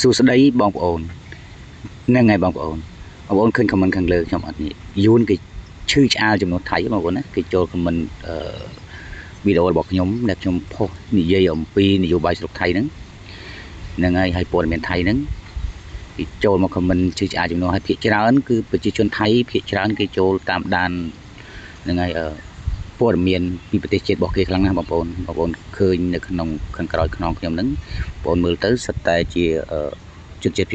សួស្តីបងប្អូននឹងហើយបងប្អូនឃើញខមមិនខាងលើខ្ញុំអត់នេះយួនគេឈឺឆ្អាលចំនួនថៃបងប្អូនណាគេចូលខមមិនវីដេអូរបស់ខ្ញុំដែលខ្ញុំផុសនិយាយអំពីនយោបាយស្រុកថៃហ្នឹងហើយព័ត៌មានថៃហ្នឹងគេចូលមកខមមិនឈឺឆ្អាលចំនួនហើយភាគច្រើនគឺប្រជាជនថៃភាគច្រើនគេចូលតាមដានហ្នឹងហើយព័ត៌មានពីប្រទេសជាតិរបស់គេខ្លាំងណាស់បងប្អូនឃើញនៅក្នុងខាងក្រោយខ្នងខ្ញុំហ្នឹងបងប្អូនមើលទៅសិតតែជាជនជាតិ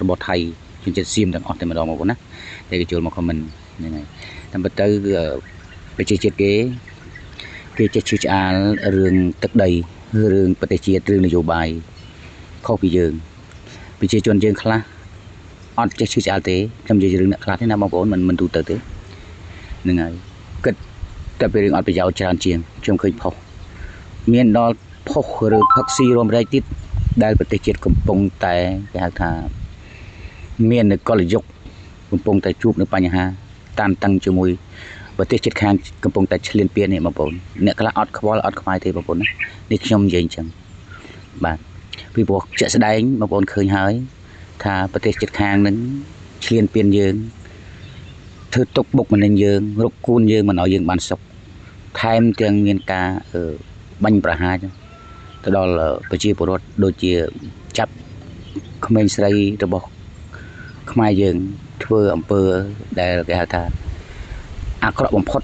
របស់ថៃជនជាតិសៀមទាំងអស់តែម្ដងបងប្អូនណាតែគេចូលមកខមមិនហ្នឹងហើយតាមពិតទៅប្រជាជាតិគេចេះឈឺឆ្អាលរឿងទឹកដីរឿងប្រទេសជាតិរឿងនយោបាយខុសពីយើងប្រជាជនយើងខ្លះអត់ចេះឈឺឆ្អាលទេខ្ញុំនិយាយរឿងអ្នកខ្លះទេណាបងប្អូនមិនទូទៅទេហ្នឹងហើយគិតតែពីរឿងអត់ប្រយោជន៍ច្រើនជាងខ្ញុំឃើញផុសមានដល់ផុសឬផឹកស៊ីរួមរែកទៀតដែលប្រទេសជាតិកំពុងតែគេហៅថាមាននៅកលយុគកំពុងតែជួបនៅបញ្ហាតានតឹងជាមួយប្រទេសជាតិខាងកំពុងតែឈ្លានពាននេះបងប្អូនអ្នកខ្លះអត់ខ្វល់អត់ខ្វាយទេបងប្អូនណានេះខ្ញុំនិយាយអញ្ចឹងបាទពីព្រោះជាក់ស្ដែងបងប្អូនឃើញហើយថាប្រទេសជាតិខាងនឹងឈ្លានពានយើងធ្វើទុកបុកម្នេញយើងរកគួនយើងមិនឲ្យយើងបានសុខថែមទាំងមានការបាញ់ប្រហារទៅដល់ប្រជាពលរដ្ឋដូចជាចាប់ក្មេងស្រីរបស់ខ្មែរយើងធ្វើអំពើដែលគេហៅថាអាក្រក់បំផុត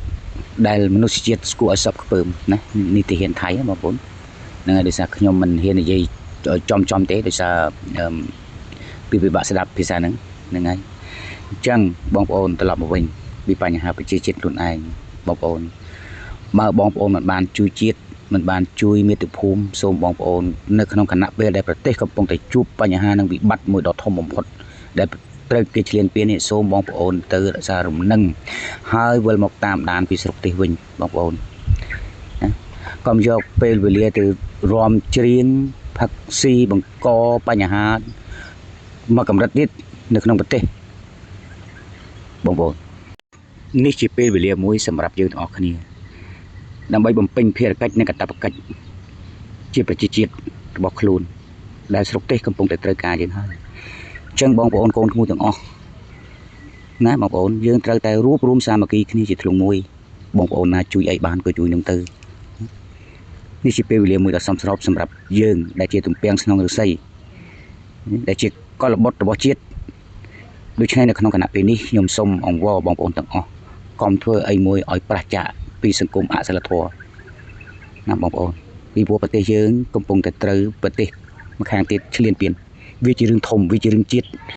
ដែលមនុស្សជាតិស្គួរឲ្យសពខ្ពើមណានីតិហ៊ានថៃបងប្អូនហ្នឹងហើយដោយសារខ្ញុំមិនហ៊ាននិយាយចំទេដោយសារពីពិបាកស្ដាប់ភាសាហ្នឹងហើយអញ្ចឹងបងប្អូនត្រឡប់មកវិញពីបញ្ហាប្រជាជាតិខ្លួនឯងបងប្អូនបើបងប្អូនមិនបានជួយជាតិមិនបានជួយមាតុភូមិសូមបងប្អូននៅក្នុងគណៈពេលដែលប្រទេសកំពុងតែជួបបញ្ហានឹងវិបត្តិមួយដ៏ធំបំផុតដែលត្រូវគេឈ្លានពាននេះសូមបងប្អូនទៅរក្សារំនឹងហើយវិលមកតាមដានពីស្រុកទេសវិញបងប្អូនណាកុំយកពេលវេលាទៅរំច្រៀងផឹកស៊ីបង្កបញ្ហាមកកម្រិតទៀតនៅក្នុងប្រទេសបងប្អូននេះជាពេលវេលាមួយសម្រាប់យើងទាំងអស់គ្នាដើម្បីបំពេញភារកិច្ចនិងកាតព្វកិច្ចជាប្រជាជាតិរបស់ខ្លួនដែលស្រុកទេសកំពុងតែត្រូវការយើងហើយអញ្ចឹងបងប្អូនកូនក្មួយទាំងអស់ណាបងប្អូនយើងត្រូវតែរួបរวมសាមគ្គីគ្នាជាធ្លុងមួយបងប្អូនណាជួយអីបានក៏ជួយនឹងទៅនេះជាពេលវេលាមួយដ៏សមស្របសម្រាប់យើងដែលជាទំពាំងស្នងឫស្សីដែលជាកលបុត្ររបស់ជាតិដូច្នេះនៅក្នុងគណៈពេលនេះខ្ញុំសូមអង្វរបងប្អូនទាំងអស់កុំធ្វើអីមួយឲ្យប្រឆាចពីសង្គមអសិលធម៌ណាបងប្អូនពីព្រោះប្រទេសយើងកំពុងតែត្រូវប្រទេសម្ខាងទៀតឈ្លានពានវាជារឿងធំវាជារឿងជាតិ